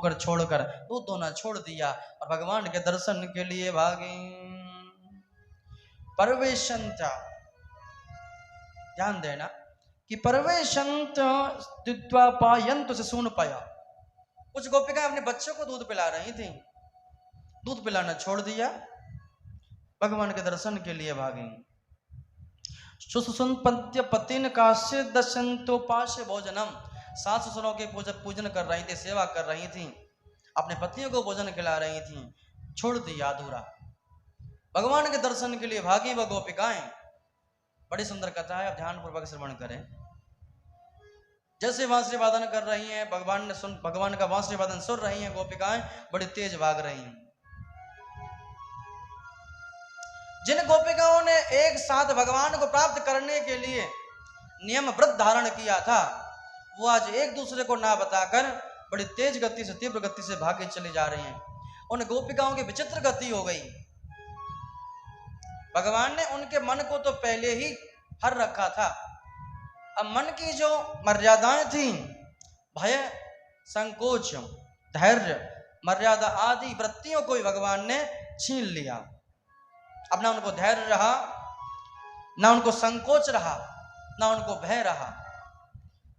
धोकर छोड़कर दूध दोना छोड़ दिया और भगवान के दर्शन के लिए भागी। परवेशंत, ध्यान देना कि परवेशंत द्वित्वा पायंत से सुन पाया। कुछ गोपिकाएं अपने बच्चों को दूध पिला रही थी, दूध पिलाना छोड़ दिया, भगवान के दर्शन के लिए भागी। सुसुसुनपत्य पतिन काश्य दशंतोपाश भोजनम, सास ससुरों के पूजन कर रही थी, सेवा कर रही थी, अपने पतियों को भोजन खिला रही थी, छोड़ दिया अधूरा, भगवान के दर्शन के लिए भागी वह गोपिकाएं। बड़ी सुंदर कथा है, अब ध्यान पूर्वक श्रवण करें। जैसे बांसुरी वादन कर रही हैं, भगवान का बांसुरी वादन सुन रही हैं गोपिकाएं, बड़ी तेज भाग रही हैं। जिन गोपिकाओं ने एक साथ भगवान को प्राप्त करने के लिए नियम व्रत धारण किया था, वो आज एक दूसरे को ना बताकर बड़ी तेज गति से, तीव्र गति से भागे चली जा रही हैं। उन गोपिकाओं की विचित्र गति हो गई। भगवान ने उनके मन को तो पहले ही हर रखा था, अब मन की जो मर्यादाएं थी, भय, संकोच, धैर्य, मर्यादा आदि वृत्तियों को ही भगवान ने छीन लिया। अब ना उनको धैर्य रहा, ना उनको संकोच रहा, ना उनको भय रहा,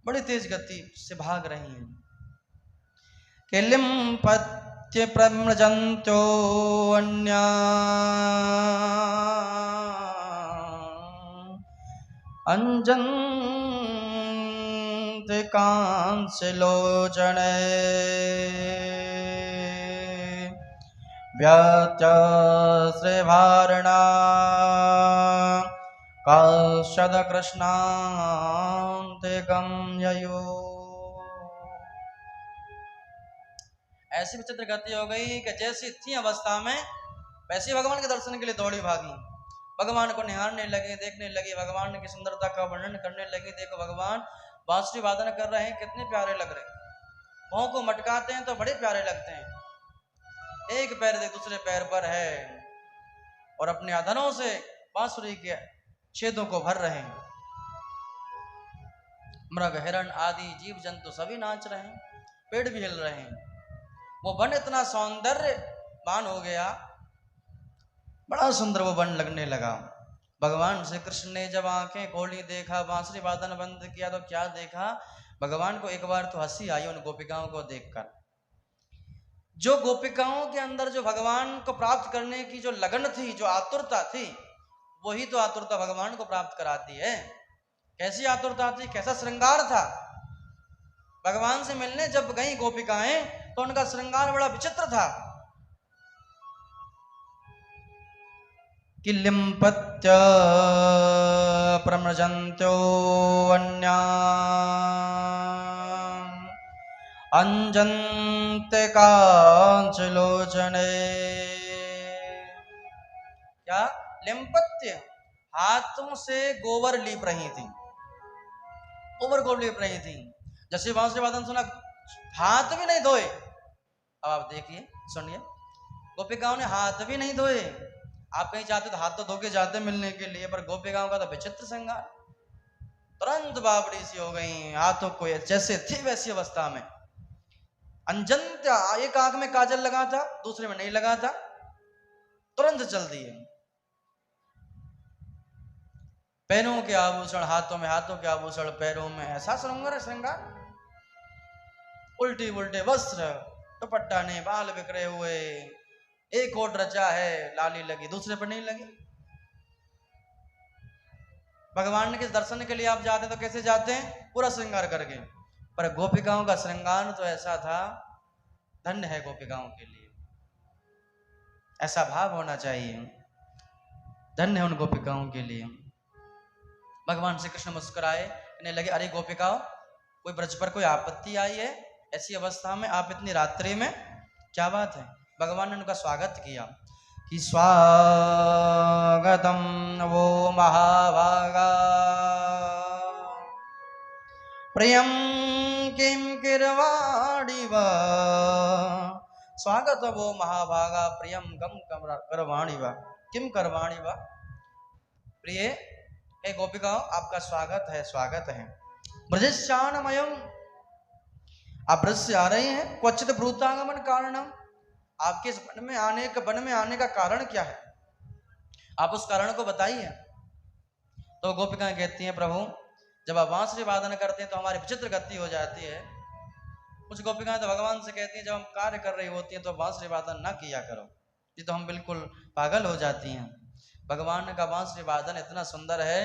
बड़ी तेज गति से भाग रही हैं। किलिम पत्य प्रम्रजन्तो अन्या अंजन्त कांसलोचने व्यात्यश्रीभारणा काश्यद कृष्णान्ते गम्ययो। ऐसी विचित्र गति हो गई कि जैसी थी अवस्था में वैसे भगवान के दर्शन के लिए दौड़ी भागी, भगवान को निहारने लगे, देखने लगे, भगवान की सुंदरता का वर्णन करने लगे। देखो भगवान बांसुरी वादन कर रहे हैं, कितने प्यारे लग रहे हैं, पाँव को मटकाते हैं तो बड़े प्यारे लगते हैं, एक पैर से दूसरे पैर पर है और अपने अधरों से बांसुरी के छेदों को भर रहे हैं। मृग, हिरण आदि जीव जंतु सभी नाच रहे हैं, पेड़ भी हिल रहे हैं। वो वन इतना सौंदर्यवान हो गया, बड़ा सुंदर वो वन लगने लगा। भगवान श्री कृष्ण ने जब आंखें खोली, देखा, बांसुरी वादन बंद किया तो क्या देखा, भगवान को एक बार तो हंसी आई उन गोपिकाओं को देखकर। जो गोपिकाओं के अंदर जो भगवान को प्राप्त करने की जो लगन थी, जो आतुरता थी, वही तो आतुरता भगवान को प्राप्त कराती है। कैसी आतुरता थी, कैसा श्रृंगार था। भगवान से मिलने जब गई गोपिकाएं तो उनका श्रृंगार बड़ा विचित्र था। किलिम्पत्य प्रम्रजन्त्यो अन्या अंजन्ते कांचलोचने। क्या? लिम्पत्य, हाथों से गोबर लीप रही थी, गोबर को लीप रही थी। जैसे बांसुरी वादन सुना, हाथ भी नहीं धोए। अब आप देखिए, सुनिए, गोपिकाओं ने हाथ भी नहीं धोए। आप कहीं जाते तो हाथ तो धो के जाते मिलने के लिए, पर गोपिकाओं का तो विचित्र श्रृंगार, तुरंत बाबड़ी सी हो गई, हाथों को जैसे थी वैसी अवस्था में। अंजंत, एक आंख में काजल लगा था, दूसरे में नहीं लगा था, तुरंत चल दिए। पैरों के आभूषण हाथों में, हाथों के आभूषण पैरों में, ऐसा श्रृंगार। उल्टी उल्टे वस्त्र, दुपट्टा नहीं, बाल बिखरे हुए, एक होठ रचा है, लाली लगी, दूसरे पर नहीं लगी। भगवान के दर्शन के लिए आप जाते तो कैसे जाते हैं? पूरा श्रृंगार करके। पर गोपिकाओं का श्रृंगार तो ऐसा था, धन्य है गोपिकाओं के लिए, ऐसा भाव होना चाहिए, धन्य है उन गोपिकाओं के लिए। भगवान श्री कृष्ण मुस्कुराए, कहने लगे, अरे गोपिकाओं, कोई ब्रज पर कोई आपत्ति आई है ऐसी अवस्था में? आप इतनी रात्रि में, क्या बात है? भगवान ने उनका स्वागत किया कि स्वागतम वो महाभागा प्रियम किम किरवाणी वा। स्वागत वो महाभागा प्रियम गम करवाणी वा, किम करवाणी वा। प्रिय हे गोपिकाओं, आपका स्वागत है, स्वागत है। ब्रजस्यानमयम, आप ब्रज से आ रहे हैं, क्वचित भ्रूतागमन कारणम, आपके इस वन में आने का कारण क्या है, आप उस कारण को बताइए। तो गोपिकाएं कहती हैं प्रभु जब आप बांसुरी वादन करते हैं तो हमारी विचित्र गति हो जाती है। कुछ गोपिकाएं तो भगवान से कहती हैं जब हम कार्य कर रही होती हैं तो बांसुरी वादन ना किया करो, ये तो हम बिल्कुल पागल हो जाती हैं। भगवान का बांसुरी वादन इतना सुंदर है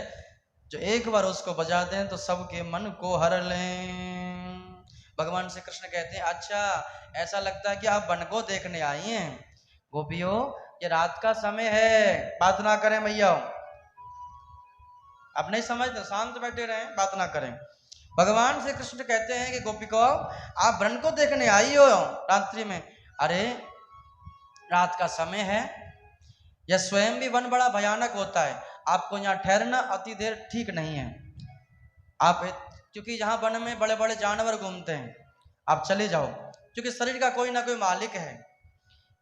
जो एक बार उसको बजा दें तो सबके मन को हर लें। भगवान श्री कृष्ण कहते हैं अच्छा ऐसा लगता है कि आप वन को देखने आई हैं। गोपियों ये रात का समय है, बात ना करें भैया, आप नहीं समझते, शांत बैठे रहें, बात ना करें। भगवान श्री कृष्ण कहते हैं कि गोपिको आप वन को देखने आई हो रात्रि में, अरे रात का समय है, यह स्वयं भी वन बड़ा भयानक होता है, आपको यहाँ ठहरना अति देर ठीक नहीं है। आप क्योंकि यहाँ वन में बड़े बड़े जानवर घूमते हैं, आप चले जाओ, क्योंकि शरीर का कोई ना कोई मालिक है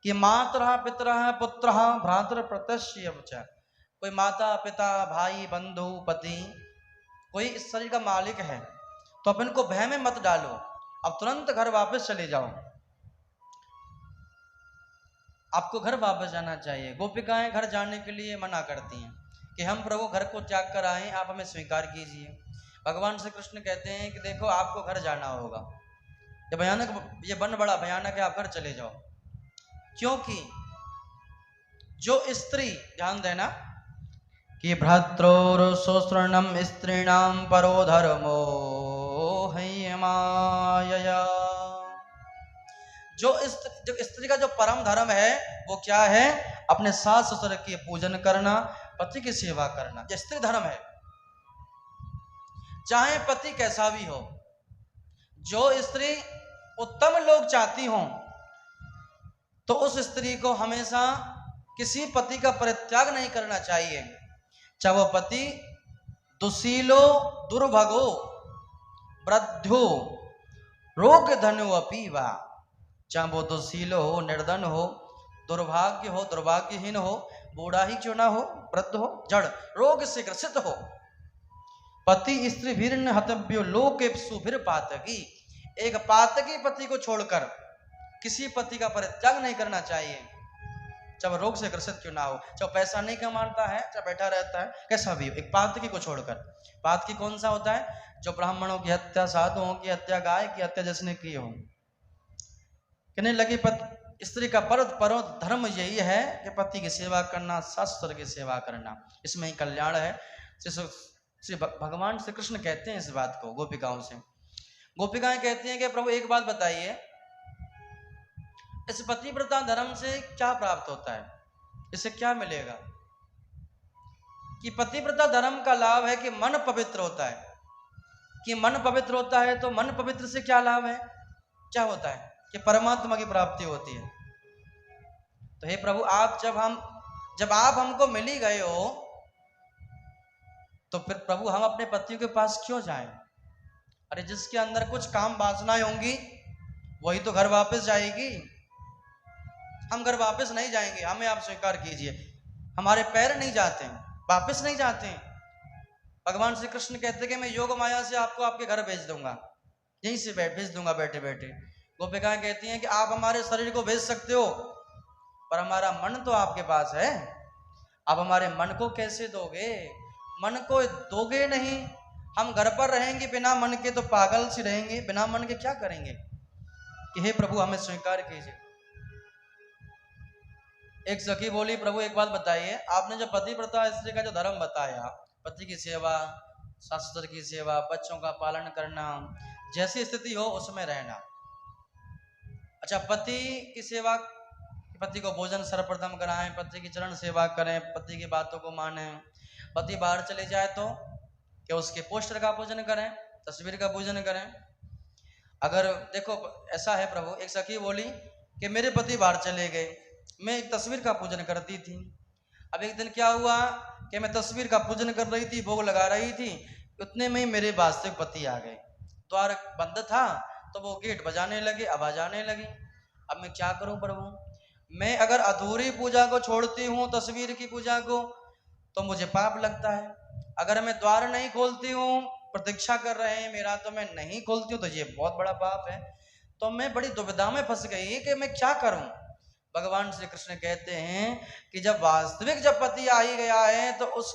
कि मातरः पितरः पुत्रः भ्रातृ प्रत्यस्य, कोई माता पिता भाई बंधु पति कोई इस शरीर का मालिक है, तो अपन को भय में मत डालो, अब तुरंत घर वापस चले जाओ, आपको घर वापस जाना चाहिए। गोपिकाएं घर जाने के लिए मना करती हैं कि हम प्रभु घर को त्याग कर आए, आप हमें स्वीकार कीजिए। भगवान श्री कृष्ण कहते हैं कि देखो आपको घर जाना होगा, ये भयानक, ये वन बड़ा भयानक है, आप घर चले जाओ। क्योंकि जो स्त्री, ध्यान देना कि भ्रात्रोर सोस्त्रणम स्त्रीणाम परो धर्मो मायया, जो स्त्री का जो परम धर्म है वो क्या है, अपने सास ससुर के पूजन करना, पति की सेवा करना, ये स्त्री धर्म है। चाहे पति कैसा भी हो, जो स्त्री उत्तम लोग चाहती हो तो उस स्त्री को हमेशा किसी पति का परित्याग नहीं करना चाहिए, चाहे वो पति दुशीलो दुर्भगो वृद्धो रोग धनु अपीवा, चाहे वो दुशील हो, निर्धन हो, दुर्भाग्य हो, दुर्भाग्यहीन हो, बूढ़ा ही क्यों ना हो, वृद्ध हो, जड़ रोग से ग्रसित हो, पति स्त्री भीर्न हतव्यो लोकेप्सु भीर पातकी, एक पातकी पति को छोड़कर किसी पति का परित्याग नहीं करना चाहिए, चाहे रोग से ग्रसित क्यों ना हो, चाहे पैसा नहीं कमाता है, चाहे बैठा रहता है, कैसा भी हो, एक पातकी को छोड़कर। पातकी कौन सा होता है, जो ब्राह्मणों की हत्या, साधुओं की हत्या, गाय की हत्या जिसने की हो। कहने लगी स्त्री का परम धर्म यही है कि पति की सेवा करना, सास ससुर की सेवा करना, इसमें ही कल्याण है। श्री भगवान श्री कृष्ण कहते हैं इस बात को गोपिकाओं से। गोपिकाएं कहती हैं कि प्रभु एक बात बताइए, इस पतिव्रता धर्म से क्या प्राप्त होता है, इससे क्या मिलेगा। कि पतिव्रता धर्म का लाभ है कि मन पवित्र होता है, कि मन पवित्र होता है तो मन पवित्र से क्या लाभ है, क्या होता है कि परमात्मा की प्राप्ति होती है। तो हे प्रभु आप जब आप हमको मिल ही गए हो तो फिर प्रभु हम अपने पतियों के पास क्यों जाएं। अरे जिसके अंदर कुछ काम वासनाएं होंगी वही तो घर वापस जाएगी, हम घर वापस नहीं जाएंगे, हमें आप स्वीकार कीजिए, हमारे पैर नहीं जाते, वापस नहीं जाते। भगवान श्री कृष्ण कहते हैं कि मैं योग माया से आपको आपके घर भेज दूंगा, यहीं से भेज दूंगा बैठे बैठे। गोपिकाएं कहती हैं कि आप हमारे शरीर को भेज सकते हो पर हमारा मन तो आपके पास है, आप हमारे मन को कैसे दोगे, मन को दोगे नहीं, हम घर पर रहेंगे बिना मन के तो पागल सी रहेंगे, बिना मन के क्या करेंगे। कि हे प्रभु हमें स्वीकार कीजिए। एक सखी बोली प्रभु एक बात बताइए, आपने जो पतिव्रता स्त्री का जो धर्म बताया, पति की सेवा, सास ससुर की सेवा, बच्चों का पालन करना, जैसी स्थिति हो उसमें रहना। अच्छा पति की सेवा, पति को भोजन सर्वप्रथम कराएं, पति की चरण सेवा करें, पति की बातों को माने, पति बाहर चले जाए तो क्या उसके पोस्टर का पूजन करें, तस्वीर का पूजन करें। अगर देखो ऐसा है प्रभु, एक सखी बोली कि मेरे पति बाहर चले गए, मैं एक तस्वीर का पूजन करती थी, अब एक दिन क्या हुआ कि मैं तस्वीर का पूजन कर रही थी, भोग लगा रही थी, उतने में ही मेरे वास्तविक पति आ गए, द्वार बंद था तो वो गेट बजाने लगे, आवाज आने लगी। अब मैं क्या करूं प्रभु, मैं अगर अधूरी पूजा को छोड़ती हूँ, तस्वीर की पूजा को, तो मुझे पाप लगता है, अगर मैं द्वार नहीं खोलती हूँ, प्रतीक्षा कर रहे हैं मेरा, तो मैं नहीं खोलती हूँ तो ये बहुत बड़ा पाप है। तो मैं बड़ी दुविधा में फंस गई कि मैं क्या करूं। भगवान श्री कृष्ण कहते हैं कि जब वास्तविक जब पति आ ही गया है तो उस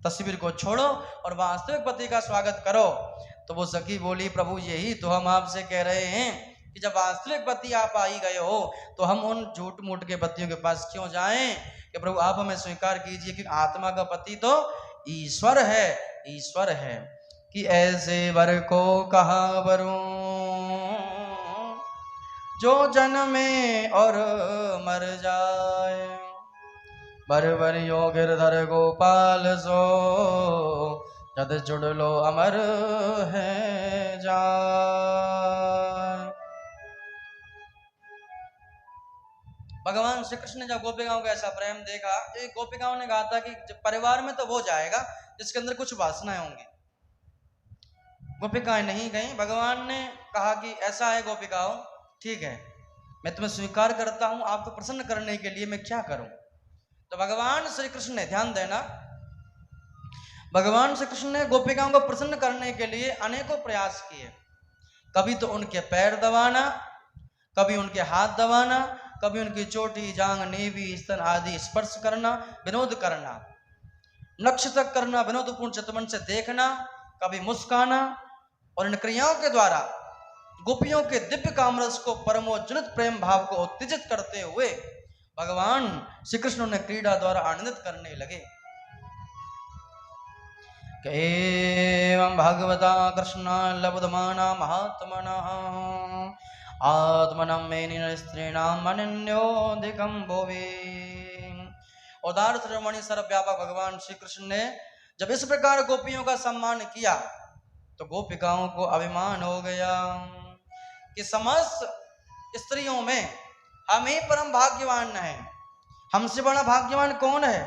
तस्वीर को छोड़ो और वास्तविक पति का स्वागत करो। तो वो सखी बोली, प्रभु यही तो हम आपसे कह रहे हैं कि जब वास्तविक पति आप आ ही गए हो तो हम उन झूठ मूठ के पतियों के पास क्यों जाएं। कि प्रभु आप हमें स्वीकार कीजिए कि आत्मा का पति तो ईश्वर है, ईश्वर है। कि ऐसे वर को कहाँ वरूं जो जन्मे और मर जाए, बरबरियो गिरधर गोपाल सो जद जुड़ लो अमर है जाए। भगवान श्री कृष्ण ने जब गोपिकाओं का ऐसा प्रेम देखा, एक गोपिकाओं ने कहा था कि परिवार में तो वो जाएगा जिसके अंदर कुछ वासनाएं होंगी। गोपिकाएं नहीं गई। भगवान ने कहा कि ऐसा है गोपिकाओं, ठीक है मैं तुम्हें स्वीकार करता हूं, आपको प्रसन्न करने के लिए मैं क्या करूं। तो भगवान श्री कृष्ण ने, ध्यान देना, भगवान श्री कृष्ण ने गोपिकाओं को प्रसन्न करने के लिए अनेकों प्रयास किए। कभी तो उनके पैर दबाना, कभी उनके हाथ दबाना, कभी उनकी चोटी, जांग, नेवी, स्तन आदि स्पर्श करना, विनोद करना, नक्श तक करना, विनोदपूर्ण चितवन से देखना, कभी मुस्काना। और इन क्रियाओं के द्वारा गोपियों के दिव्य कामरस को, परमोज्जलित प्रेम भाव को उत्तेजित करते हुए भगवान श्री कृष्ण ने क्रीड़ा द्वारा आनंदित करने लगे। एवं भगवता कृष्ण लब्धमाना महात्मना आत्मनम मेनिन स्त्रीणाम अनन्योदिकं भुवि। उदार सर्वमणि सर्वव्यापक भगवान श्री कृष्ण ने जब इस प्रकार गोपियों का सम्मान किया तो गोपिकाओं को अभिमान हो गया कि समस्त स्त्रियों में हम ही परम भाग्यवान हैं। हमसे बड़ा भाग्यवान कौन है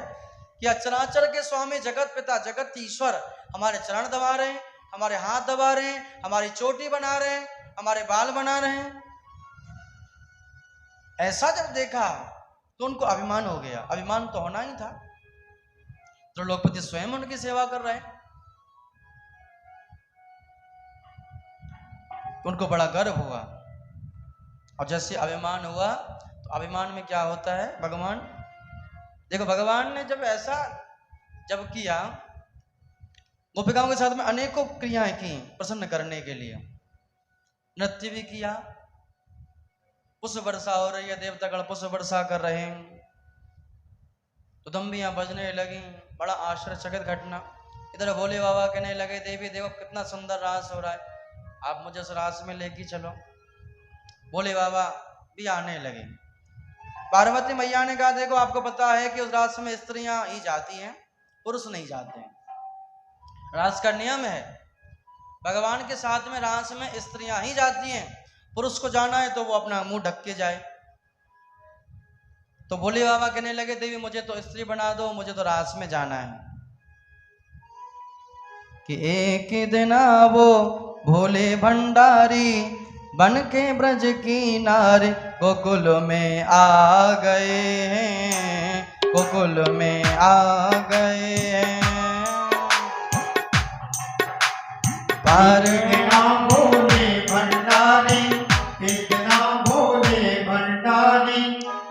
कि अचराचर के स्वामी जगत पिता जगत ईश्वर हमारे चरण दबा रहे हैं, हमारे हाथ दबा रहे हैं, हमारी चोटी बना रहे हैं, हमारे बाल बना रहे हैं। ऐसा जब देखा तो उनको अभिमान हो गया। अभिमान तो होना ही था, तो लोकपति स्वयं उनकी सेवा कर रहे हैं। तो उनको बड़ा गर्व हुआ। और जैसे अभिमान हुआ तो अभिमान में क्या होता है, भगवान देखो, भगवान ने जब ऐसा जब किया, गोपिकाओं के साथ में अनेकों क्रियाएं की प्रसन्न करने के लिए। नृत्य भी किया, पुष्प वर्षा हो रही है, देवतागण पुष्प वर्षा कर रहे हैं, तो दम्बियां बजने लगी। बड़ा आश्चर्यचकित घटना। इधर भोले बाबा कहने लगे, देवी देव कितना सुंदर रास हो रहा है, आप मुझे उस रास में लेके चलो। भोले बाबा भी आने लगे। पार्वती मैया ने कहा, देखो आपको पता है कि उस रास में स्त्रियां ही जाती हैं, पुरुष नहीं जाते हैं, रास का नियम है। भगवान के साथ में रास में स्त्रियां ही जाती हैं, पुरुष को जाना है तो वो अपना मुंह ढक के जाए। तो भोले बाबा कहने लगे, देवी मुझे तो स्त्री बना दो, मुझे तो रास में जाना है। कि एक दिन वो भोले भंडारी बन के ब्रज की नारी गोकुल में आ गए हैं, गोकुल में आ गए हैं। पार कितना भोले भंडारी, कितना भोले भंडारी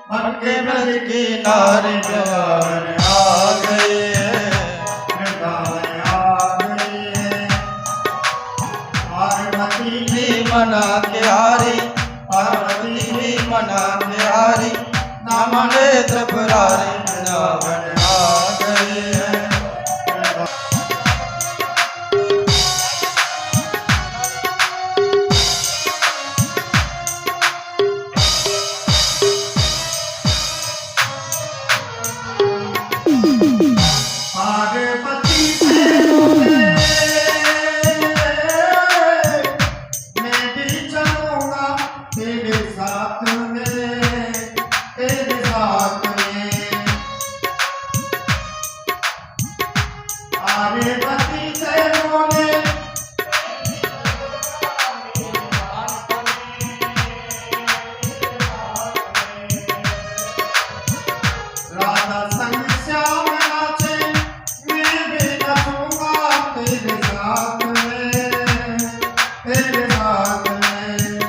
बन के ब्रज की नारी वृंदावन आ गए हैं, वृंदावन आ गए हैं। पार्वती भी मना के हारी, पार्वती भी मना के हारी, ना मने त्रिपुरारी वृंदावन आ गए हैं। पार्वती से बोले, मैं भी चलूंगा तेरे साथ में, तेरे साथ में। पार्वती से बोले, राधा संग श्याम नाचे, मैं भी नचूंगा तेरे साथ में, तेरे साथ में।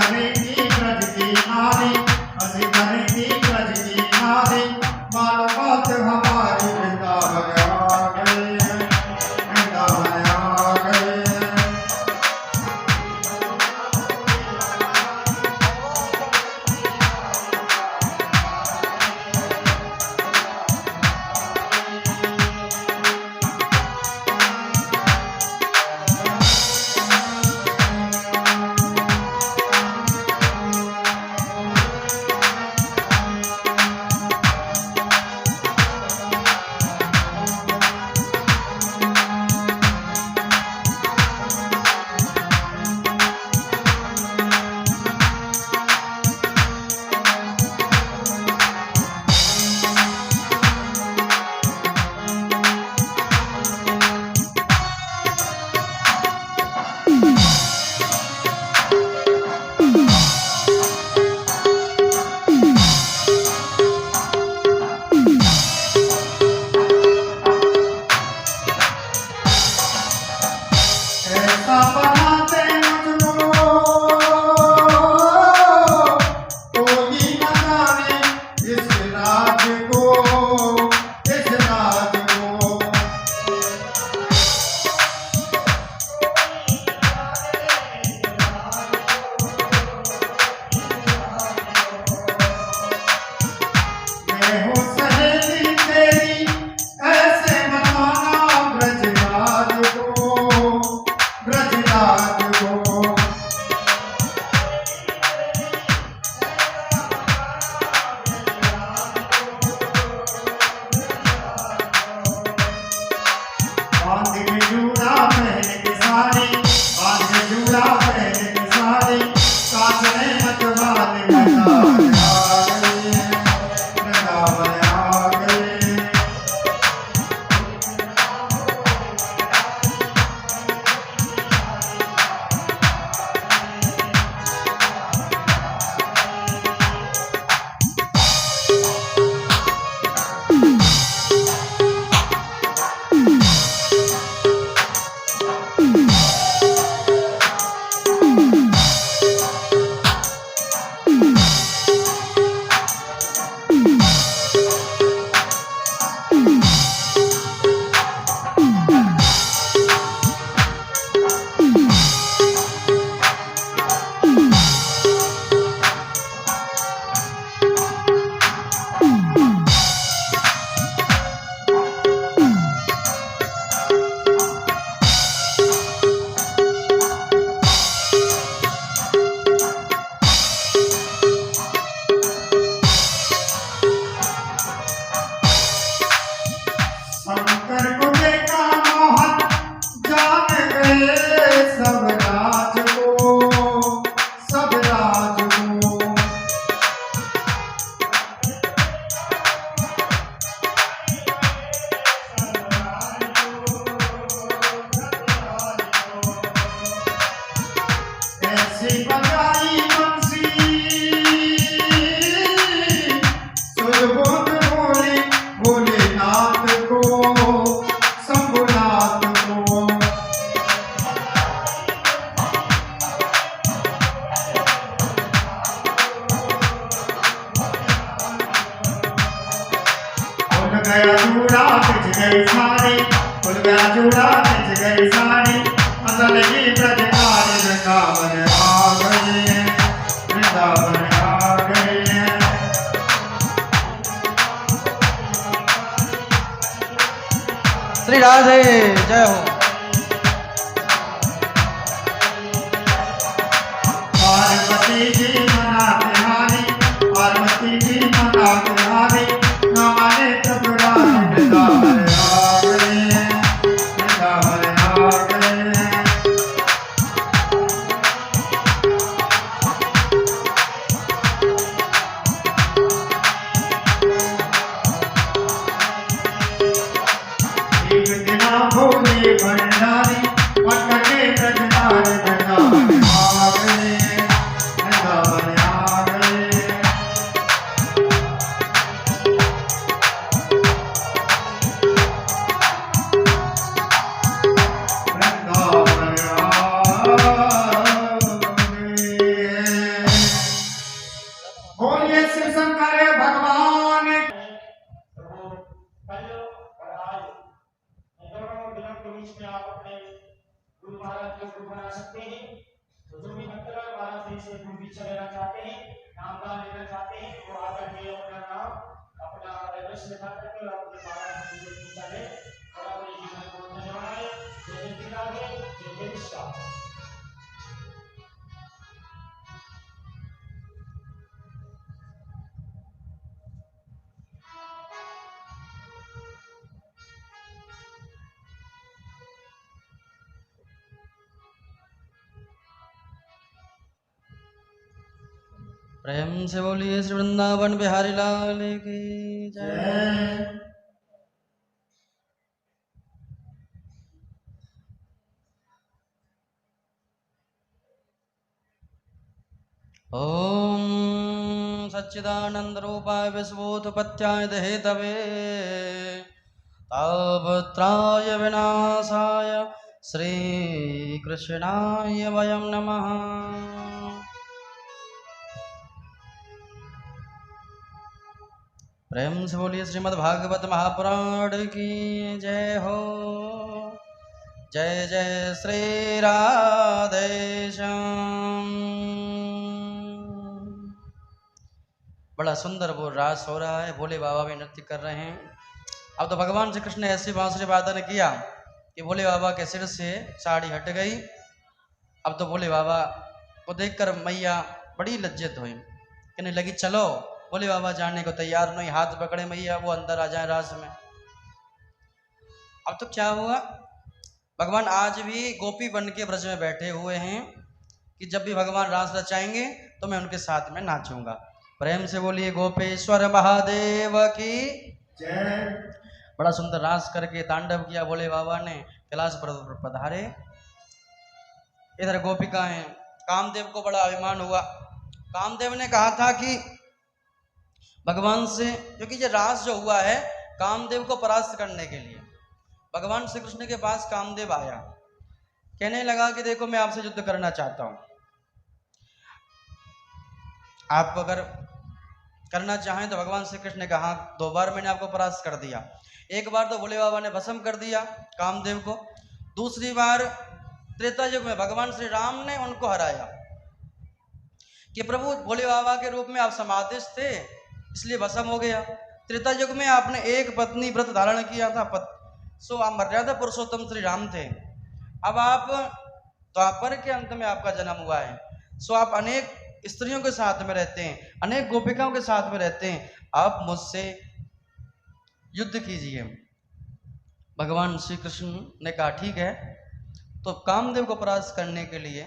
धरती ब्रज की नारी, असी धरती ब्रज की नारी, मानो बात हमारी वृंदावन आ गए, वृंदावन आ गए। ऐसा बनाते मुझको कोई न जाने इस राज को, इस राज को। मैं हूँ सहेली तेरी, ऐसे बताना ब्रजराज को, ब्रजराज को। बांध के जूड़ा पहन के साड़ी, बांध के जूड़ा पहन के साड़ी, कांचने मतवाले वृंदावन आ गए, वृंदावन आ गए। शंकर को देखा मोहन, जान गए सब राज को, सब राज को। ऐसी बजाई बंसी, सुरबुद्ध बोले भोलेनाथ को, शंभुनाथ को। खुल गया जूड़ा बिछ गई साड़ी, खुल गया जूड़ा बिछ गई साड़ी, असल की ब्रजधारी वृंदावन आ गए, वृंदावन आ गए। श्री राधे जय हो। पार्वती जी मनाते हारी, पार्वती जी मनाते हारी, न माने तब राज वृंदावन आ गए, वृंदावन आ गए। एक दिना भोले भंडारी, पटके ब्रजधारी वृंदावन आ गए, वृंदावन से कुछ भी लेना चाहते हैं, नामदान लेना चाहते हैं, वो आकर के अपना नाम, अपना एड्रेस लिखा करके और अपने महाराज से पूछा ले और अपने जीवन को धन्यवाद है। जय जिंदा है, जय विश्वा। प्रेम से बोलिए श्री वृंदावन बिहारी लाल की जय। जय। ओम सच्चिदानंद रूपाय विश्वोत्पत्त्याय हेतवे तापत्राय विनाशाय श्री कृष्णाय वयं नमः। प्रेम से बोलिए श्रीमद् भागवत महापुराण की जय हो। जय जय श्री राधेश्याम। बड़ा सुंदर वो रास हो रहा है, भोले बाबा भी नृत्य कर रहे हैं। अब तो भगवान श्री कृष्ण ने ऐसी बांसुरी वादन किया कि भोले बाबा के सिर से साड़ी हट गई। अब तो भोले बाबा को देखकर मैया बड़ी लज्जित हुई, कहने लगी चलो। भोले बाबा जाने को तैयार नहीं, हाथ पकड़े मैया वो अंदर आ जाए रास में। अब तो क्या हुआ, भगवान आज भी गोपी बन के ब्रज में बैठे हुए हैं कि जब भी भगवान रास रचाएंगे तो मैं उनके साथ में नाचूंगा। प्रेम से बोलिए गोपेश्वर महादेव की जय। बड़ा सुंदर रास करके तांडव किया भोले बाबा ने, कैलाश पर्वत पर पधारे। इधर गोपिकाएं, कामदेव को बड़ा अभिमान हुआ। कामदेव ने कहा था कि भगवान से, क्योंकि ये रास जो हुआ है कामदेव को परास्त करने के लिए, भगवान श्री कृष्ण के पास कामदेव आया, कहने लगा कि देखो मैं आपसे युद्ध करना चाहता हूं, आप अगर करना चाहें तो। भगवान श्री कृष्ण ने कहा 2 बार मैंने आपको परास्त कर दिया। एक बार तो भोले बाबा ने भस्म कर दिया कामदेव को, दूसरी बार त्रेता युग में भगवान श्री राम ने उनको हराया कि प्रभु भोले बाबा के रूप में आप समाधिस्थ थे इसलिए भस्म हो गया। त्रेता युग में आपने एक पत्नी व्रत धारण किया था, सो आप मर्यादा पुरुषोत्तम श्री राम थे। अब आप द्वापर के अंत में आपका जन्म हुआ है, सो आप अनेक स्त्रियों के साथ में रहते हैं, अनेक गोपिकाओं के साथ में रहते हैं, आप मुझसे युद्ध कीजिए। भगवान श्री कृष्ण ने कहा ठीक है। तो कामदेव को परास्त करने के लिए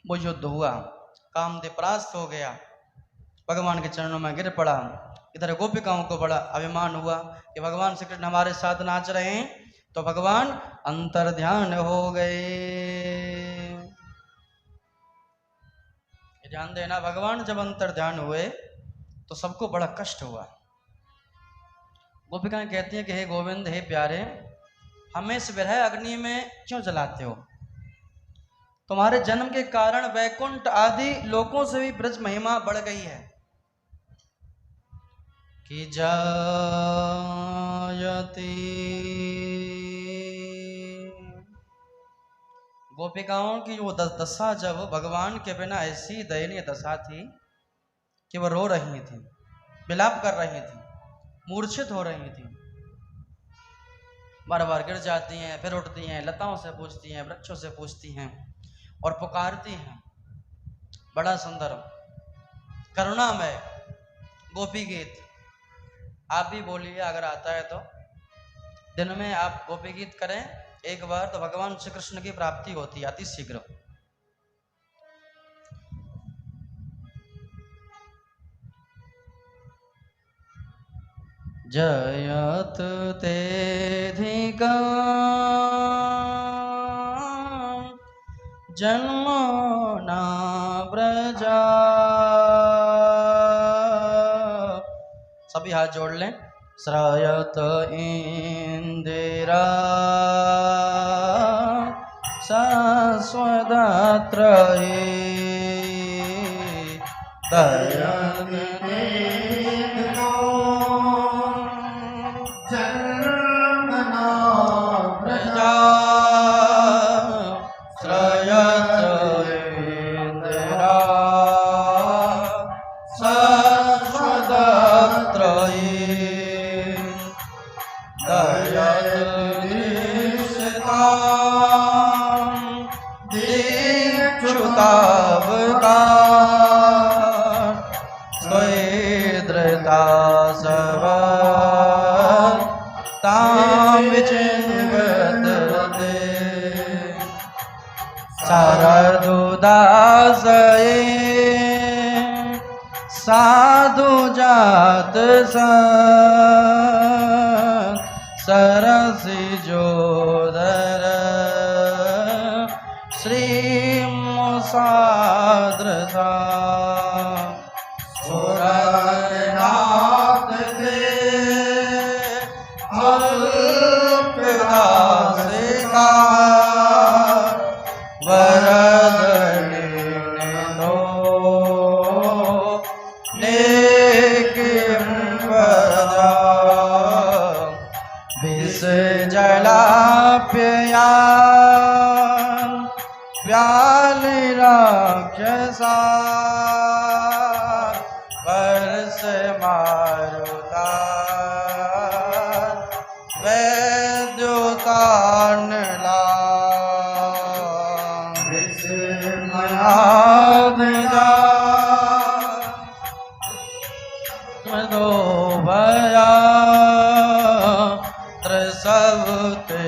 वो युद्ध हुआ। कामदेव परास्त हो गया, भगवान के चरणों में गिर पड़ा। इधर गोपिकाओं को बड़ा अभिमान हुआ कि भगवान श्री कृष्ण हमारे साथ नाच रहे हैं, तो भगवान अंतर ध्यान हो गए। ध्यान देना, भगवान जब अंतर ध्यान हुए तो सबको बड़ा कष्ट हुआ। गोपिकाएं कहती हैं कि हे गोविंद, हे प्यारे, हमें इस विरह अग्नि में क्यों जलाते हो? तुम्हारे जन्म के कारण वैकुंठ आदि लोकों से भी ब्रज महिमा बढ़ गई है कि जायती। गोपिकाओं की वो दशा जब भगवान के बिना ऐसी दयनीय दशा थी कि वो रो रही थी, विलाप कर रही थी, मूर्छित हो रही थी, बार बार गिर जाती हैं, फिर उठती हैं, लताओं से पूछती हैं, वृक्षों से पूछती हैं और पुकारती हैं। बड़ा सुंदर करुणामय गोपी गीत। आप भी बोलिए अगर आता है तो। दिन में आप गोपी गीत करें एक बार तो भगवान श्री कृष्ण की प्राप्ति होती है अति शीघ्र। जयत तेधिका जन्मो न व्रजा। सभी हाथ जोड़ लें। श्रायत इंदिरा शाश्वतत्रये दयन श्रायत इंदिरा साधु जात सरसी जोदर श्री मुसाद्रसा सुरनाथ दे अल्पदासिका वरद दो नेकिम पदा विष जलाप्ययान व्यालि राक्षसा वर्ष मारुता वैद्युतानला विस्मयादया दो भया त्रसवते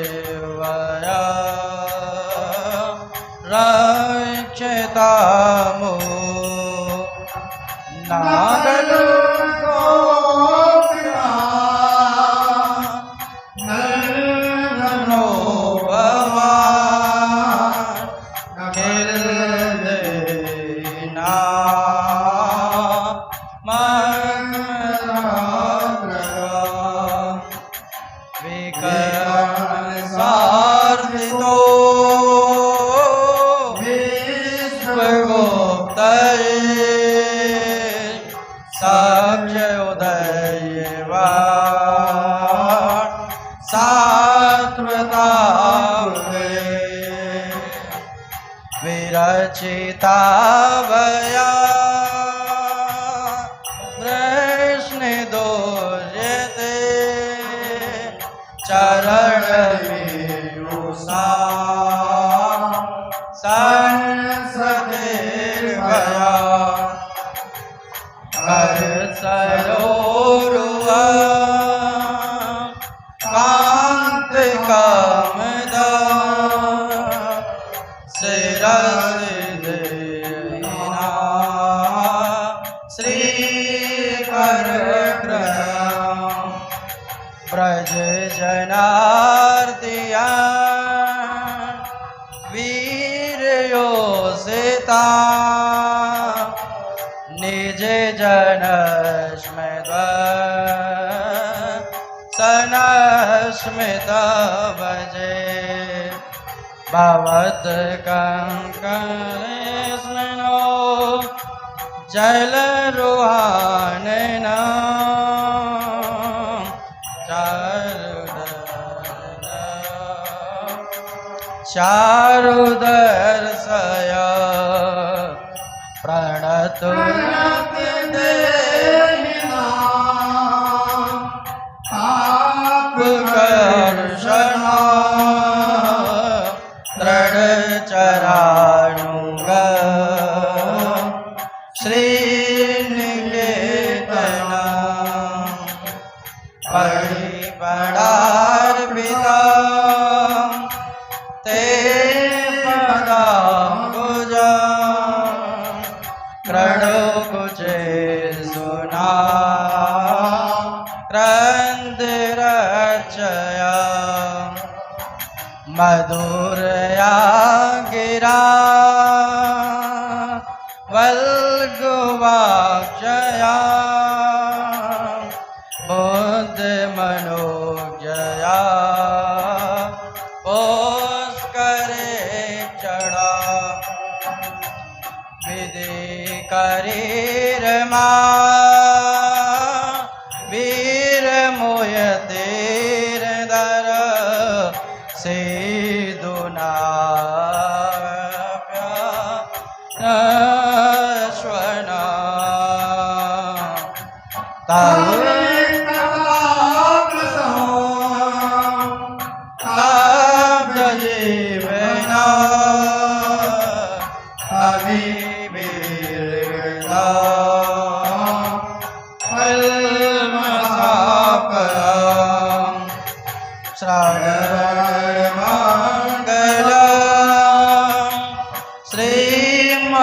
वया रक्षतामो नागल ननो भवान खिल देना विकर्ण सार्थितो विश्वगुप्तये साक्ष्य उदयवा सात्वतावे विरचिता वया कृष्ण दोषते चरण वियुषा संसदेर्गया कर सरोरुह कांत कामदा शिरस देना श्री कर ब्रज जनार्दिया वीर योषिता निज जन स्मृत सनस्मित भजे भवत कंकणस्मनो जल रुहानन चारुदर्शय प्रणत कर्षणा दृढ़ चराणुग श्रीनिकेतना परिपडार्पिता ते पदाम्बुजा कृणुकुचे सुना क्रन्दिरचया मधुरया गिरा वल्गुवाक्षया बुद्धिमनोजया पुष्करे चढ़ा विधि करीरमा वीर मोयतीर दर से दुना स्वना तब जीवना अभी श्रवण मंगल श्रीमदाता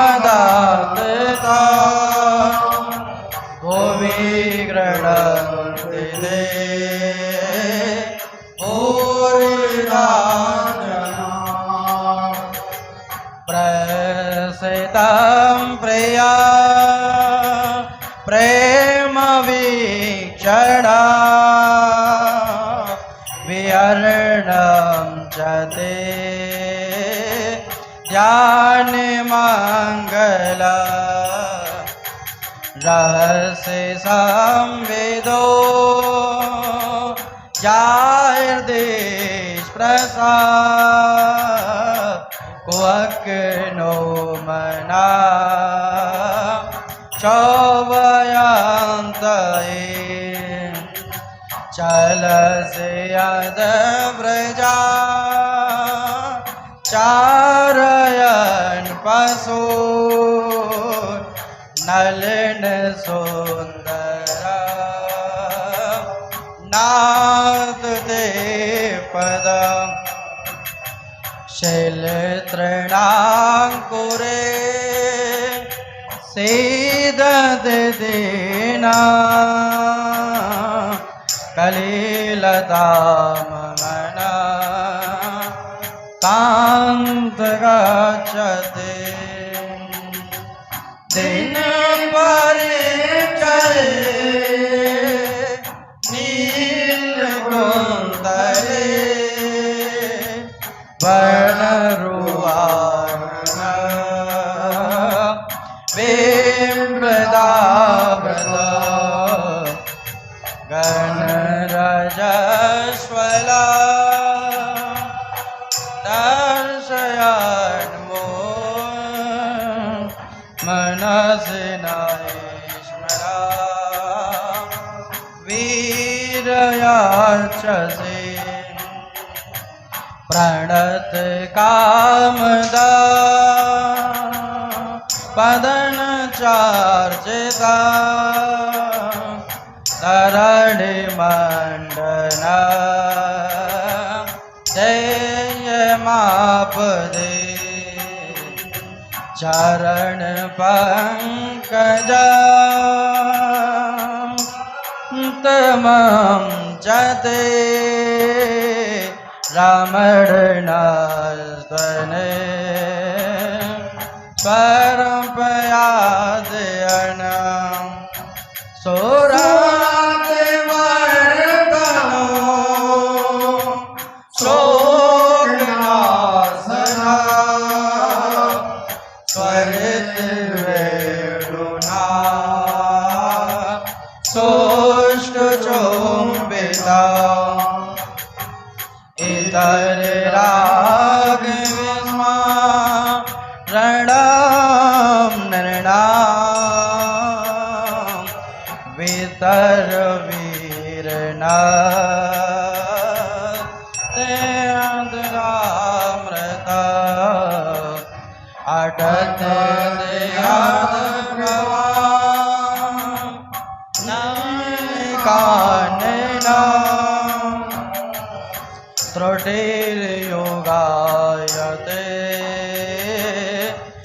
ज्ञान मंगल रहस्य संवेदो जाहिर देश प्रसाद कुअक नो मना चौबयंत चल से यद व्रजा चारयन पशु नलिन सुंदर नाद दे पद शैल तृणांकुरे सीदद देना कलिलताम मना कांत गच्छते दिन पर चले नील कुंतले वर्ण रुवान बिंबदावदा गण रजस्वला दर्शयन मनसिनाश्मरा वीरयाचसे प्रणत कामदा पदन चार्जिता शरण मंडना जय माप दे चरण पंकज तमं जते रमणस्तने परम पयादयन सोरात वर्तनो शोकनाशना स्वरित वेणुना सोष्ट चुंबिता इतर राग विस्मा रणम नृणाम वितर वीरना तेन्द्रामृता अटत दयाद प्रवाह कानना त्रुटिर्योगायते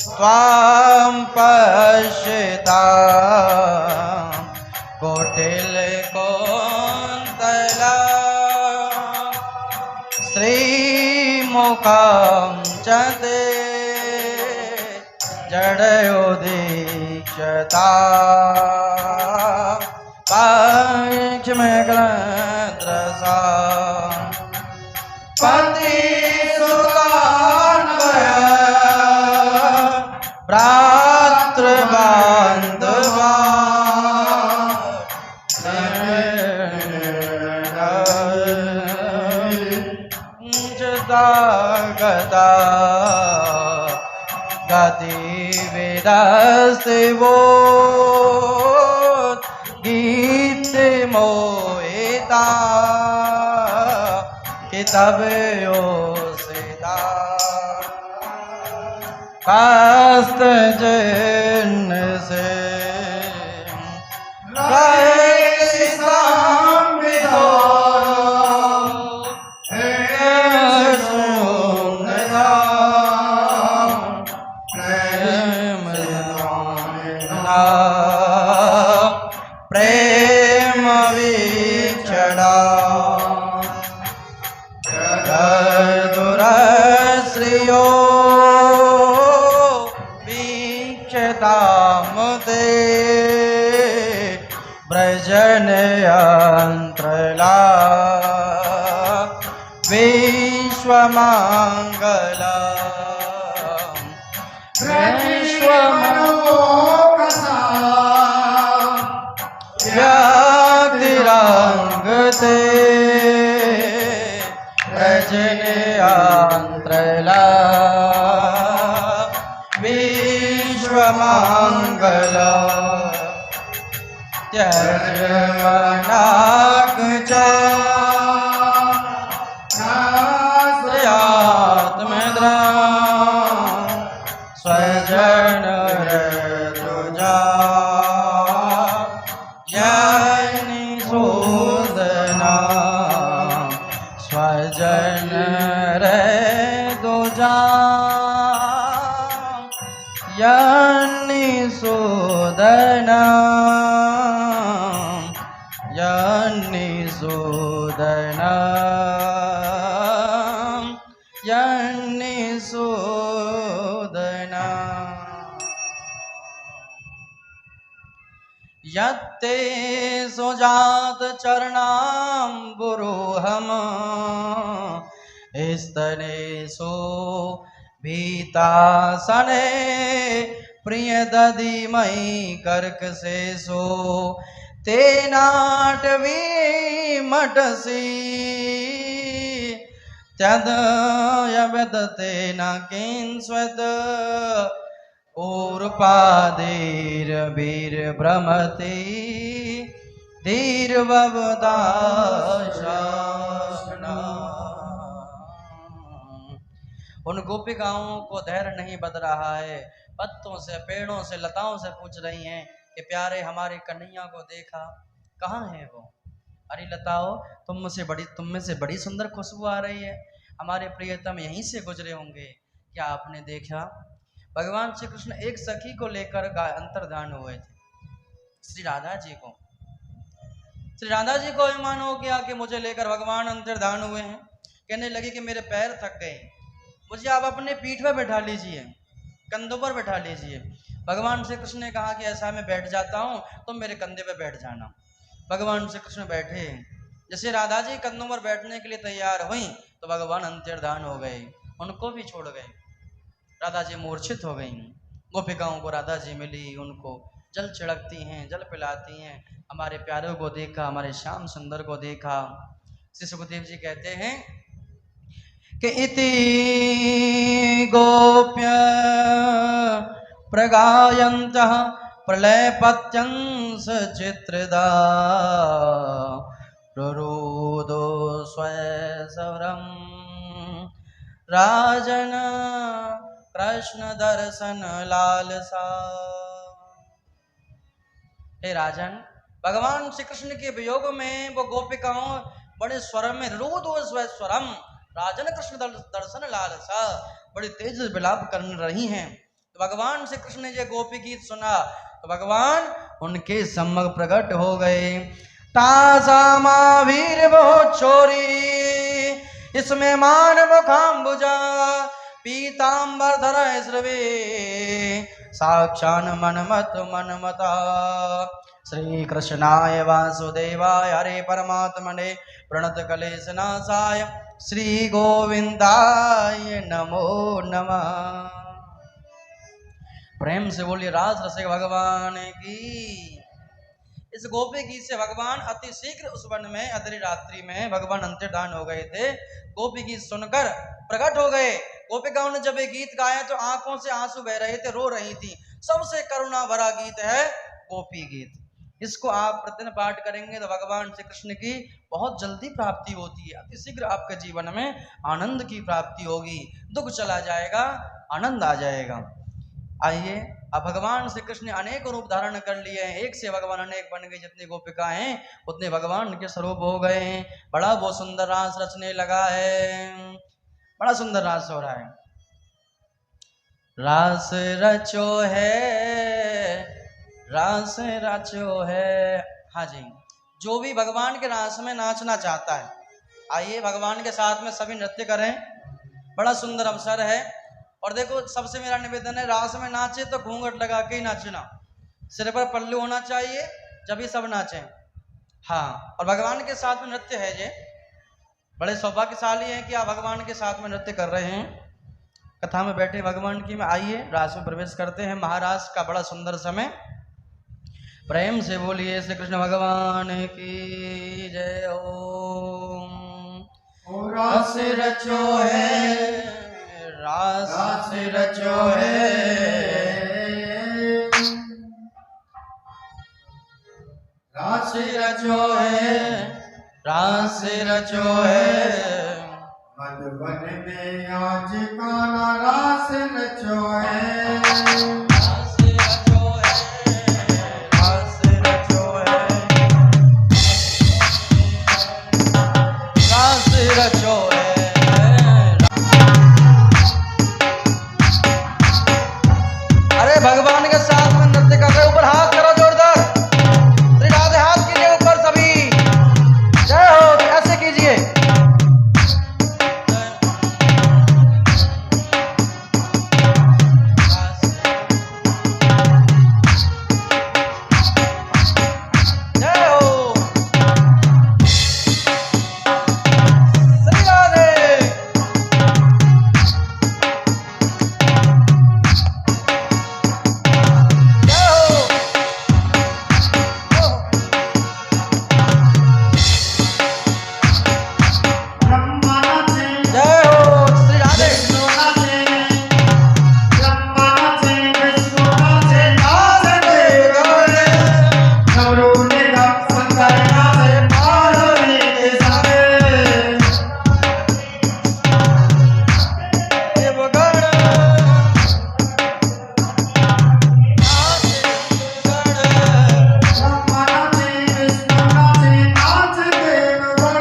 त्वां पश्यता कोटिल कोन्तला श्रीमुखं च ते जडयोदीक्षता पाक्षमेकलद्रसा पति सुतान्वय भ्रातृबान्धवा गता गतिविदस्तिवो गीत मोहिता किताब योसिता कास्त जन से प्रेम विचड़ा दुरश्रियो वीक्षतामुदे व्रजन यंत्रला विश्वमंगला त्यजमनाक चात्मद्रा स्वजन तुजा यनि शोधना स्वजन रे तुजा यनि शोधना यनि शोधना यनि शोधना यत्ते सुजात चरणाम्बुरोहम स्तनेषु भीतासने प्रिय दधिमयि कर्कशेषु तेनाटवी मटसी त्यदयवदतेन किंस्वत् ऊर्पादेर्भिर्भ्रमति धीर्ववदाशासना। उन गोपिकाओं को धैर्य नहीं बद रहा है। पत्तों से, पेड़ों से, लताओं से पूछ रही हैं कि प्यारे हमारे कन्हैया को देखा, कहाँ है वो? अरे लताओ, तुम में से बड़ी सुंदर खुशबू आ रही है, हमारे प्रियतम यहीं से गुजरे होंगे, क्या आपने देखा? भगवान श्री कृष्ण एक सखी को लेकर अंतर्धान हुए थे, श्री राधा जी को। श्री राधा जी को अभिमान हो गया कि मुझे लेकर भगवान अंतर्धान हुए हैं। कहने लगे कि मेरे पैर थक गए, मुझे आप अपने पीठ पर बैठा लीजिए, कंधों पर बैठा लीजिए। भगवान श्री कृष्ण ने कहा कि ऐसा मैं बैठ जाता हूँ, तुम मेरे कंधे पर बैठ जाना। भगवान श्री कृष्ण बैठे। जैसे राधा जी कंधों पर बैठने के लिए तैयार हुई तो भगवान अंतर्धान हो गए, उनको भी छोड़ गए। राधा जी मूर्छित हो गई। गोपिकाओं को राधा जी मिली, उनको जल छिड़कती हैं, जल पिलाती हैं। हमारे प्यारों को देखा, हमारे श्याम सुंदर को देखा। श्री सुखदेव जी कहते हैं कि इति गोप्य प्रगायन्तः प्रलयपत्यंस चित्रदा प्ररोदो स्वयं राजन कृष्ण दर्शन लालसा। हे राजन, भगवान श्री कृष्ण के वियोग में वो गोपिकाओं बड़े स्वर में रोदो स्वरम राजन कृष्ण दर्शन लालसा बड़ी तेज विलाप कर रही हैं। तो भगवान श्री कृष्ण ने ये गोपी गीत सुना तो भगवान उनके सम्मुख प्रकट हो गए। तासामा वीर बहुत छोरी इसमें मान मुखाम्बुजा पीतांबर धर श्रवे साक्षान मनमता। श्री कृष्णाय वासुदेवाय हरे परमात्मने प्रणत क्लेशनाशाय श्री गोविंदाय नमो नमः। प्रेम से बोलिए रास रसिक भगवान की। इस गोपी गीत से भगवान अति शीघ्र उस वन में अधरी रात्रि में भगवान अंतर्धान हो गए थे। गोपी गीत सुनकर प्रकट हो गए। गोपिकाओं ने जब ये गीत गाया तो आंखों से आंसू बह रहे थे, रो रही थी। सबसे करुणा भरा गीत है गोपी गीत। इसको आप प्रतिदिन पाठ करेंगे तो भगवान श्री कृष्ण की बहुत जल्दी प्राप्ति होती है। अति शीघ्र आपके जीवन में आनंद की प्राप्ति होगी, दुख चला जाएगा, आनंद आ जाएगा। आइए, अब भगवान श्री कृष्ण ने अनेक रूप धारण कर लिए हैं, एक से भगवान अनेक बन गए। जितनी गोपिका हैं उतने भगवान के स्वरूप हो गए हैं। बड़ा वो सुंदर रास रचने लगा है, बड़ा सुंदर रास हो रहा है। रास रचो है, रास रचो है। हाँ जी, जो भी भगवान के रास में नाचना चाहता है, आइए भगवान के साथ में सभी नृत्य करें। बड़ा सुंदर अवसर है। और देखो, सबसे मेरा निवेदन है, रास में नाचे तो घूंघट लगा के ही नाचना, सिर पर पल्लू होना चाहिए, जब ही सब नाचें। हाँ, और भगवान के साथ में नृत्य है। ये बड़े सौभाग्यशाली हैं कि आप भगवान के साथ में नृत्य कर रहे हैं, कथा में बैठे भगवान की में। आइए रास में प्रवेश करते हैं। महारास का बड़ा सुंदर समय। प्रेम से बोलिए श्री कृष्ण भगवान की जय। ओम रास रचो है, रास रचो है, रास रचो है, रास रचो है। मधुबन में आज कान्हा रास रचो है। रास रचो है, रास रचो है, रास रचो है। अरे भगवान के साथ में नृत्य कर रहे, ऊपर हाथ करो जोरदार। श्री राधे हाथ कीजिए ऊपर सभी। जय हो, ऐसे कीजिए। जय हो श्री राधे। जय हो। ब्रह्मा नाचे, जय हो श्री राधे। विष्णु नाचे, ब्रह्मा नाचे, विष्णु नाचे, नाच देव गण। नवरू ने गप शंकर नाचे, पार्वती के संग। देवगण ब्रह्मा नाचे, विष्णु नाचे, नाच देव गण।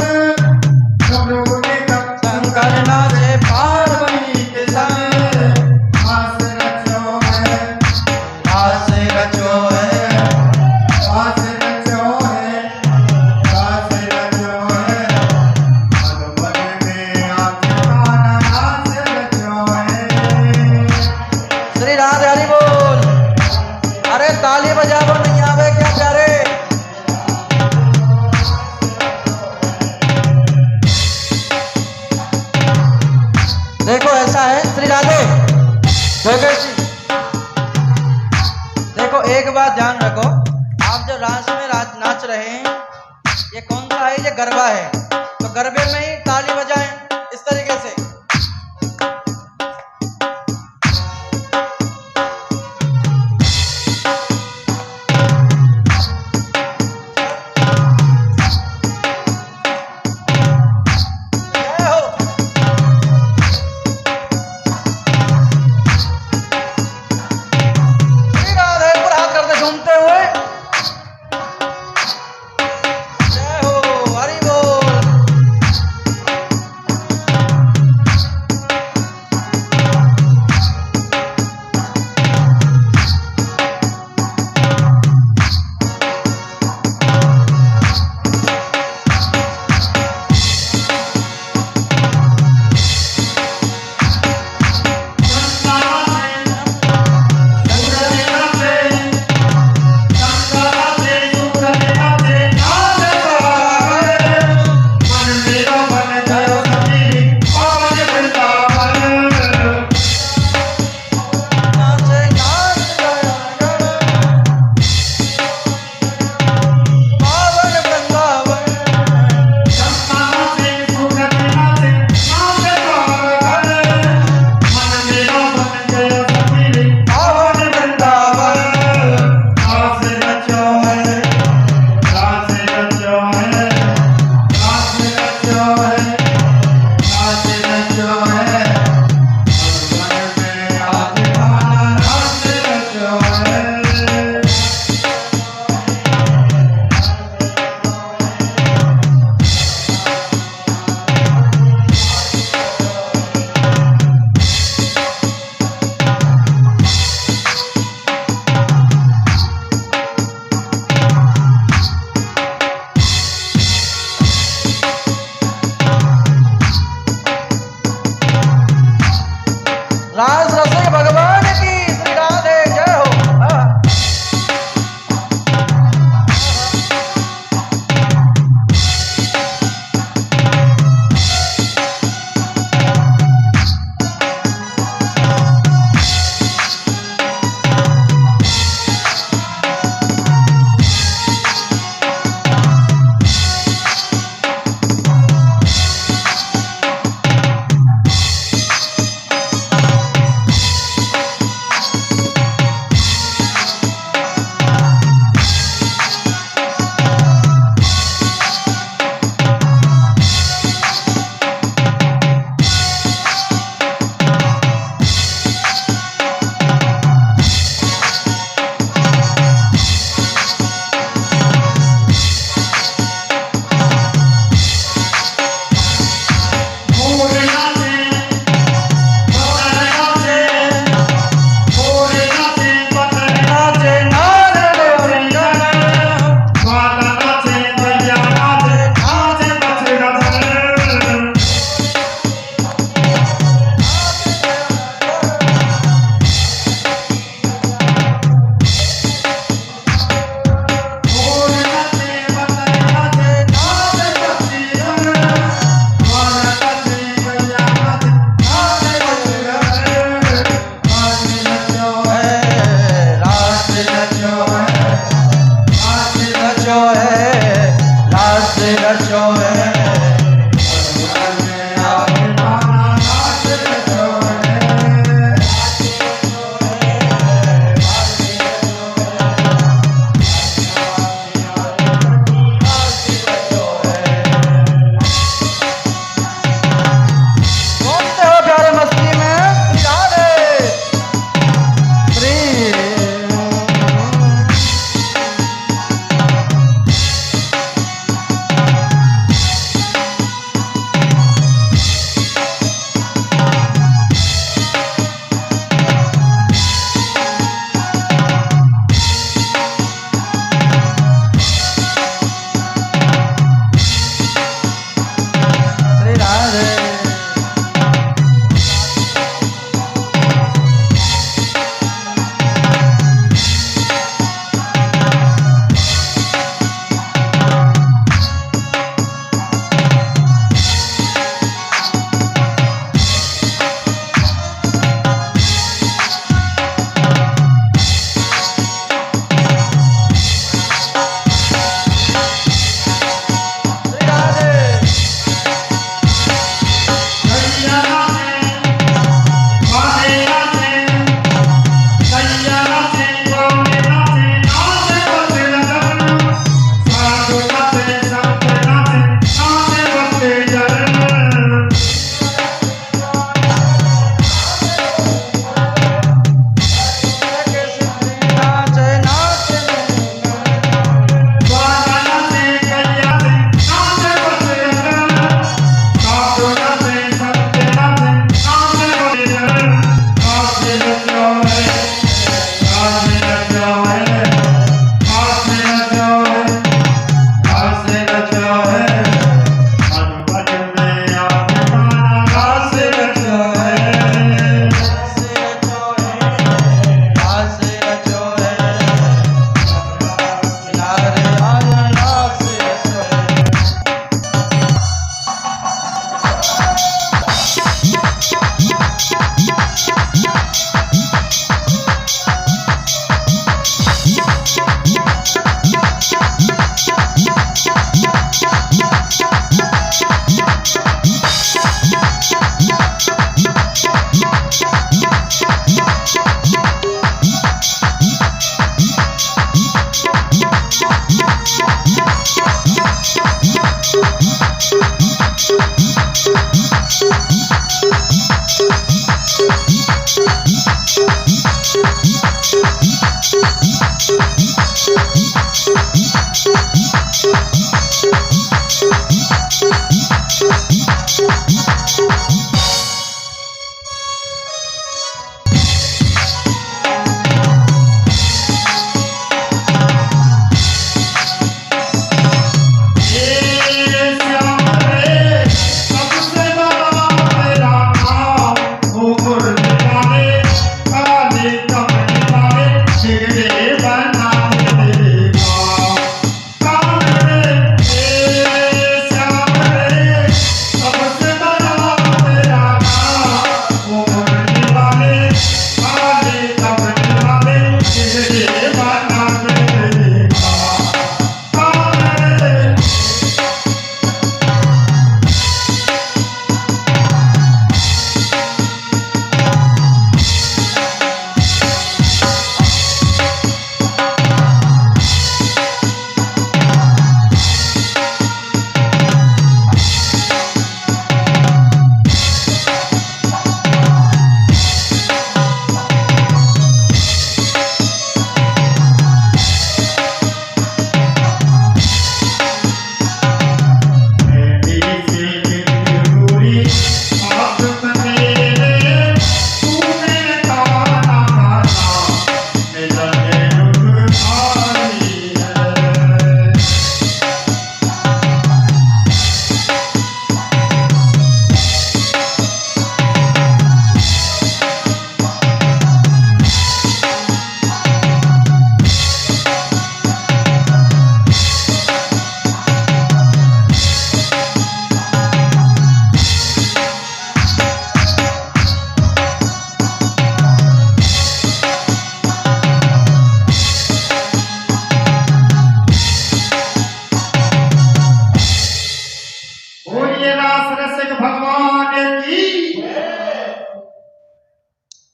नवरू ने गप शंकर नाचे पार्वती के संग। रास रचो है, रास रचो है, रास रचो है, रास रचो है। मधुबन में आज कान्हा रास रचो है। श्री राधे हरि बोल। अरे ताली बजाओ, नहीं आवे क्या प्यारे। देखो ऐसा है श्री राधे। जोगेश जी देखो, एक बात ध्यान रखो, आप जो रास में नाच रहे हैं, ये कौन सा है? ये गरबा है। तो गरबे में ही ताली बजाएं इस तरीके से। जय हो। श्री राधे ऊपर हाथ करके झूमते हुए। जय हो हरि बोल।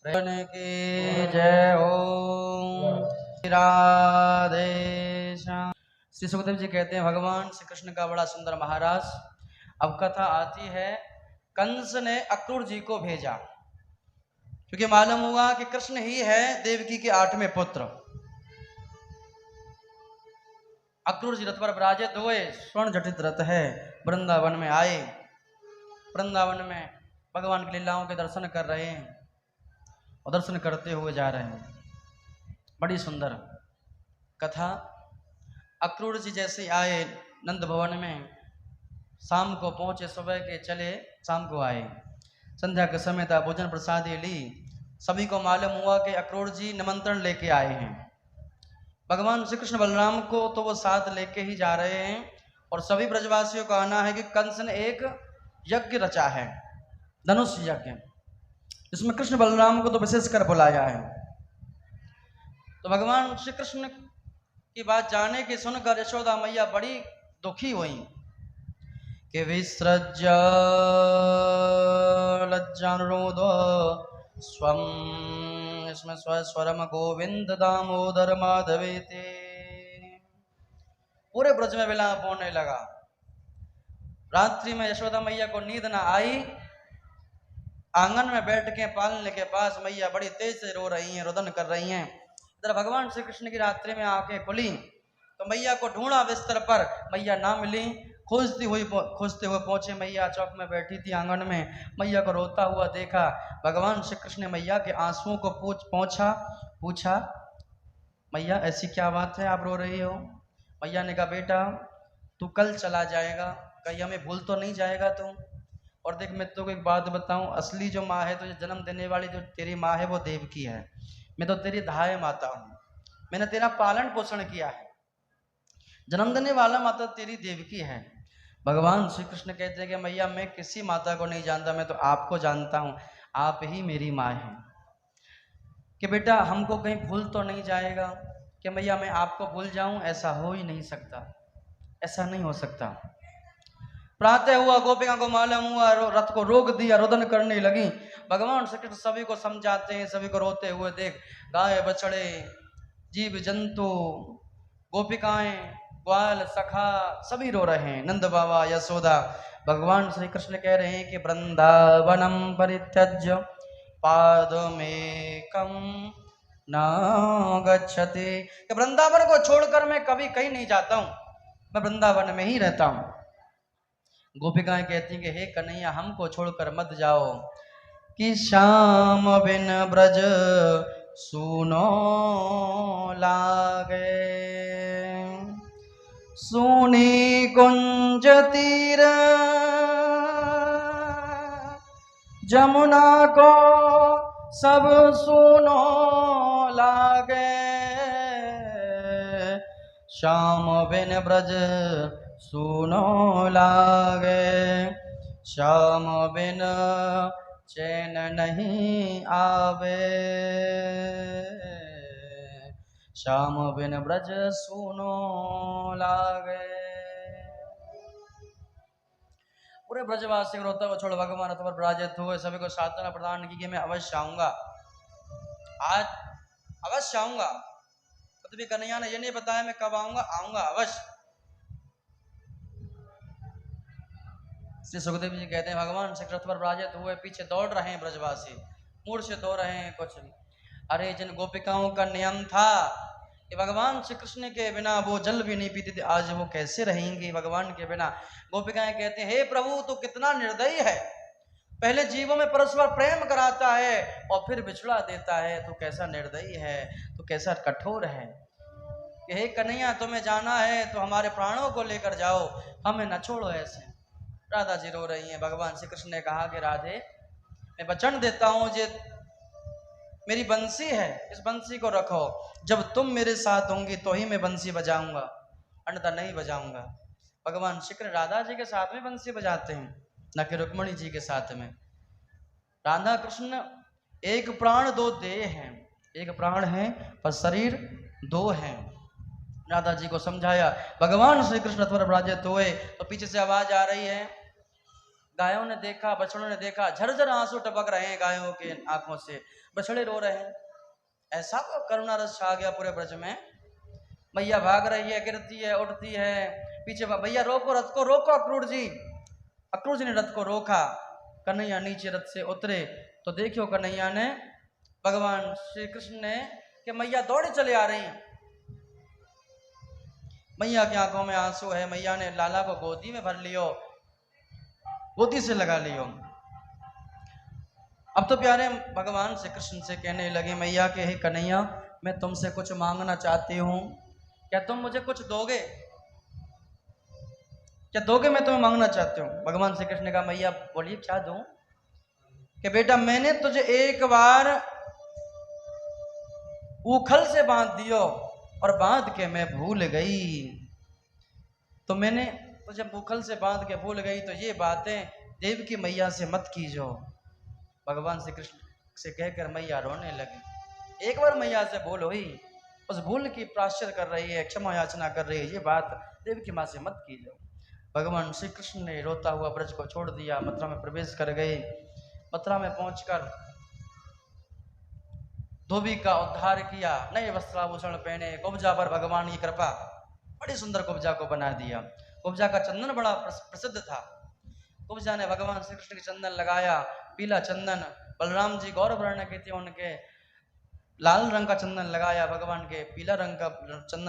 कृष्ण की जय। ओम राधे श्याम। श्री सुखदेव जी कहते हैं भगवान श्री कृष्ण का बड़ा सुंदर महाराज। अब कथा आती है, कंस ने अक्रूर जी को भेजा क्योंकि मालूम हुआ कि कृष्ण ही है देवकी के 8वें पुत्र। अक्रूर जी रथ पर विराजित हुए, स्वर्ण जटित रथ है, वृंदावन में आए। वृंदावन में भगवान की लीलाओं के दर्शन कर रहे हैं और दर्शन करते हुए जा रहे हैं। बड़ी सुंदर कथा। अक्रूर जी जैसे आए नंद भवन में, शाम को पहुंचे, सुबह के चले, शाम को आए। संध्या के समय था, भोजन प्रसादी ली। सभी को मालूम हुआ कि अक्रूर जी निमंत्रण लेके आए हैं। भगवान श्री कृष्ण बलराम को तो वो साथ लेके ही जा रहे हैं और सभी ब्रजवासियों का आना है कि कंस ने एक यज्ञ रचा है, धनुष यज्ञ, जिसमें कृष्ण बलराम को तो विशेष कर बुलाया है। तो भगवान श्री कृष्ण की बात जाने की सुनकर यशोदा मैया बड़ी दुखी हुई कि विसृज लज्जानुरोधो स्वम इसमें स्वरम गोविंद दामोदर माधवेते। पूरे ब्रज में विलाप होने लगा। रात्रि में यशोदा मैया को नींद ना आई। आंगन में बैठ के पालने के पास मैया बड़ी तेज से रो रही हैं, रोदन कर रही हैं। इधर भगवान श्री कृष्ण की रात्रि में आंखें खुली तो मैया को ढूंढा बिस्तर पर, मैया ना मिली। खोजते हुए पहुंचे, मैया चौक में बैठी थी आंगन में। मैया को रोता हुआ देखा। भगवान श्री कृष्ण ने मैया के आंसुओं को पूछा, मैया ऐसी क्या बात है, आप रो रही हो? मैया ने कहा, बेटा तू कल चला जाएगा, कहीं हमें भूल तो नहीं जाएगा तू? और देख मैं तो एक बात बताऊं, असली जो माँ है, तुझे जन्म देने वाली जो तेरी माँ है वो देवकी है। मैं तो तेरी धाय माता हूँ, मैंने तेरा पालन पोषण किया है। जन्म देने वाला माता तेरी देवकी है। भगवान श्री कृष्ण कहते हैं कि मैया मैं किसी माता को नहीं जानता, मैं तो आपको जानता हूँ, आप ही मेरी माँ हैं। कि बेटा हमको कहीं भूल तो नहीं जाएगा? कि मैया मैं आपको भूल जाऊं, ऐसा हो ही नहीं सकता, ऐसा नहीं हो सकता। प्रातः हुआ, गोपिका को मालूम हुआ, रथ को रोक दिया, रोदन करने लगी। भगवान श्री कृष्ण सभी को समझाते हैं, सभी को रोते हुए देख, गाय बछड़े जीव जंतु गोपिकाएं ग्वाल सखा सभी रो रहे हैं, नंद बाबा यशोदा। भगवान श्री कृष्ण कह रहे हैं कि वृंदावनम परित्यज्य पादमेकम न गच्छति। कि वृंदावन को छोड़कर मैं कभी कहीं नहीं जाता हूं, मैं वृंदावन में ही रहता हूं। गोपिकाएं कहती हैं कि हे कन्हैया हमको छोड़कर मत जाओ। कि श्याम बिन ब्रज सुनो लागे, सुनी कुंज तीर जमुना को सब सुनो लागे। श्याम बिन ब्रज सुनो लागे, श्याम बिन चैन नहीं आवे, श्याम बिन ब्रज सुनो लागे। पूरे ब्रजवासी रोता हुआ छोड़ भगवान रथ पर विराजित हुए, सभी को सांत्वना प्रदान की कि मैं अवश्य आऊंगा, आज अवश्य आऊंगा। तो भी कन्हैया ने ये नहीं बताया मैं कब आऊंगा, आऊंगा अवश्य। श्री सुखदेव जी कहते हैं भगवान श्री रथ पर विराजित हुए, पीछे दौड़ रहे हैं ब्रजवासी, मूड से दौड़ रहे हैं कुछ। अरे जिन गोपिकाओं का नियम था कि भगवान श्री कृष्ण के बिना वो जल भी नहीं पीती थी, आज वो कैसे रहेंगी भगवान के बिना? गोपिकाएं कहते हैं हे प्रभु तू कितना निर्दयी है, पहले जीवों में परस्पर प्रेम कराता है और फिर बिछड़ा देता है। तू कैसा निर्दयी है, तू कैसा कठोर है। कि हे कन्हैया तुम्हें जाना है तो हमारे प्राणों को लेकर जाओ, हमें न छोड़ो ऐसे। राधा जी रो रही हैं। भगवान श्री कृष्ण ने कहा कि राधे मैं वचन देता हूं, जे मेरी बंसी है, इस बंसी को रखो, जब तुम मेरे साथ होंगी तो ही मैं बंसी बजाऊंगा, अन्यथा नहीं बजाऊंगा। भगवान श्री कृष्ण राधा जी के साथ में बंसी बजाते हैं, न कि रुक्मणी जी के साथ में। राधा कृष्ण एक प्राण दो देह हैं, एक प्राण है पर शरीर दो हैं। राधा जी को समझाया। भगवान श्री कृष्ण रथ पर विराजित हुए तो पीछे से आवाज आ रही है, गायों ने देखा, बछड़ों ने देखा, झरझर आंसू टपक रहे हैं गायों के आंखों से, बछड़े रो रहे हैं। ऐसा तो करुणा रस छा गया पूरे ब्रज में। मैया भाग रही है, गिरती है, उठती है, पीछे भैया रोको रथ को, रोको अक्रूर जी। अक्रूर जी ने रथ को रोका। कन्हैया नीचे रथ से उतरे तो देखियो कन्हैया ने, भगवान श्री कृष्ण ने, कि मैया दौड़े चले आ रही हैं। मैया की आंखों में आंसू है। मैया ने लाला को गोदी में भर लियो, गोदी से लगा लियो। अब तो प्यारे भगवान श्री कृष्ण से कहने लगे, मैया के हे कन्हैया, मैं तुमसे कुछ मांगना चाहती हूँ, क्या तुम मुझे कुछ दोगे? क्या दोगे? मैं तुम्हें मांगना चाहती हूँ। भगवान श्री कृष्ण ने कहा, मैया बोलिए क्या दूं? कि बेटा मैंने तुझे एक बार उखल से बांध दियो और बांध के मैं भूल गई, तो मैंने तुझे उखल से बांध के भूल गई, तो ये बातें देव की मैया से मत कीजो। भगवान श्री कृष्ण से कहकर मैया रोने लगी। एक बार मैया से भूल हुई, उस भूल की प्रायश्चित कर रही है, क्षमा याचना कर रही है, ये बात देव की माँ से मत कीजो। भगवान श्री कृष्ण ने रोता हुआ ब्रज को छोड़ दिया, मथुरा में प्रवेश कर गए। मथुरा में पहुंचकर धोबी का उद्धार किया, नए वस्त्राभूषण पहने, कुब्जा पर भगवान की कृपा, बड़ी सुंदर कुब्जा को बना दिया। कुब्जा का चंदन बड़ा प्रसिद्ध था। कुब्जा ने भगवान श्री कृष्ण के चंदन लगाया, पीला चंदन। बलराम जी गौर वर्ण के थे, उनके लाल रंग का चंदन लगाया, भगवान के पीला रंग का चंदन